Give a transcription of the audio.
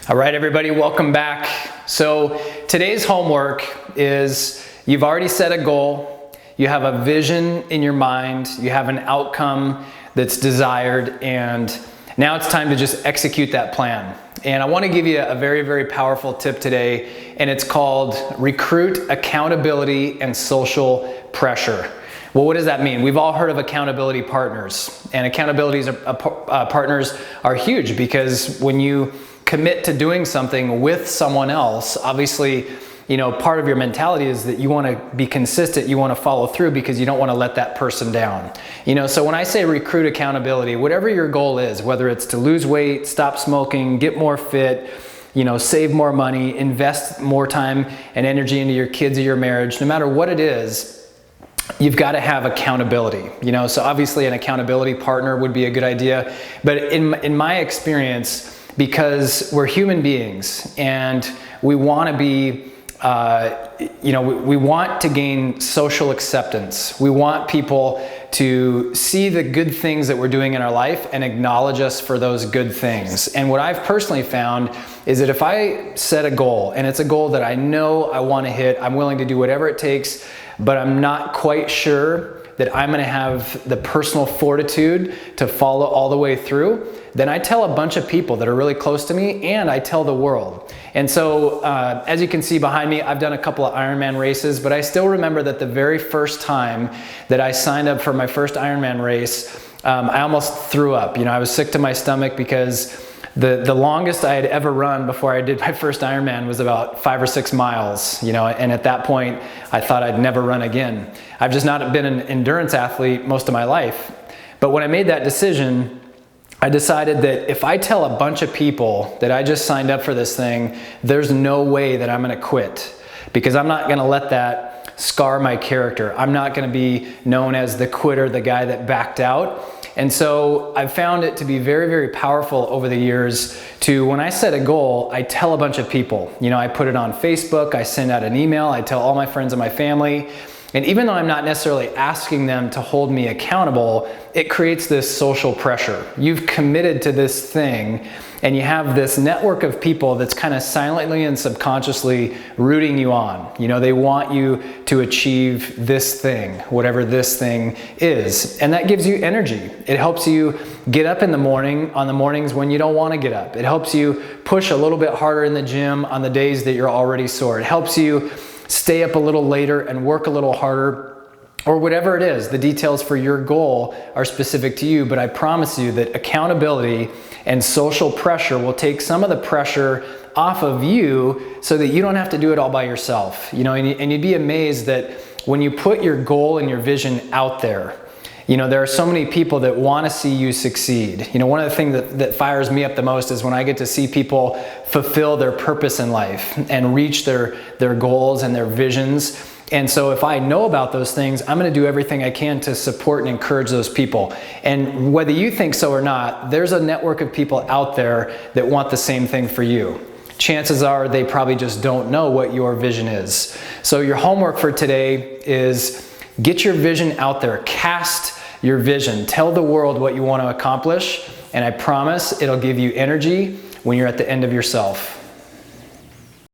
All right, everybody, welcome back. So today's homework is you've already set a goal, you have a vision in your mind, you have an outcome that's desired, and now it's time to just execute that plan. And I want to give you a very, very powerful tip today, and it's called recruit accountability and social pressure. Well, what does that mean? We've all heard of accountability partners, and accountability partners are huge because when you commit to doing something with someone else, obviously, part of your mentality is that you want to be consistent, you want to follow through because you don't want to let that person down. So when I say recruit accountability, whatever your goal is, whether it's to lose weight, stop smoking, get more fit, save more money, invest more time and energy into your kids or your marriage, no matter what it is, you've got to have accountability. So obviously an accountability partner would be a good idea, but in my experience, because we're human beings and we want to be, we want to gain social acceptance. We want people to see the good things that we're doing in our life and acknowledge us for those good things. And what I've personally found is that if I set a goal, and it's a goal that I know I want to hit, I'm willing to do whatever it takes, but I'm not quite sure that I'm going to have the personal fortitude to follow all the way through, then I tell a bunch of people that are really close to me, and I tell the world. And so, as you can see behind me, I've done a couple of Ironman races, but I still remember that the very first time that I signed up for my first Ironman race, I almost threw up. I was sick to my stomach because the longest I had ever run before I did my first Ironman was about 5 or 6 miles, and at that point, I thought I'd never run again. I've just not been an endurance athlete most of my life. But when I made that decision, I decided that if I tell a bunch of people that I just signed up for this thing, there's no way that I'm going to quit, because I'm not going to let that scar my character. I'm not going to be known as the quitter, the guy that backed out. And so I've found it to be very, very powerful over the years to, when I set a goal, I tell a bunch of people. I put it on Facebook, I send out an email, I tell all my friends and my family. And even though I'm not necessarily asking them to hold me accountable, it creates this social pressure. You've committed to this thing, and you have this network of people that's kind of silently and subconsciously rooting you on. They want you to achieve this thing, whatever this thing is. And that gives you energy. It helps you get up in the morning on the mornings when you don't want to get up. It helps you push a little bit harder in the gym on the days that you're already sore. It helps you stay up a little later and work a little harder, or whatever it is. The details for your goal are specific to you, but I promise you that accountability and social pressure will take some of the pressure off of you so that you don't have to do it all by yourself. And you'd be amazed that when you put your goal and your vision out there, there are so many people that want to see you succeed. One of the things that fires me up the most is when I get to see people fulfill their purpose in life and reach their goals and their visions. And so if I know about those things, I'm going to do everything I can to support and encourage those people. And whether you think so or not, there's a network of people out there that want the same thing for you. Chances are they probably just don't know what your vision is. So your homework for today is get your vision out there. Cast your vision. Tell the world what you want to accomplish, and I promise it'll give you energy when you're at the end of yourself.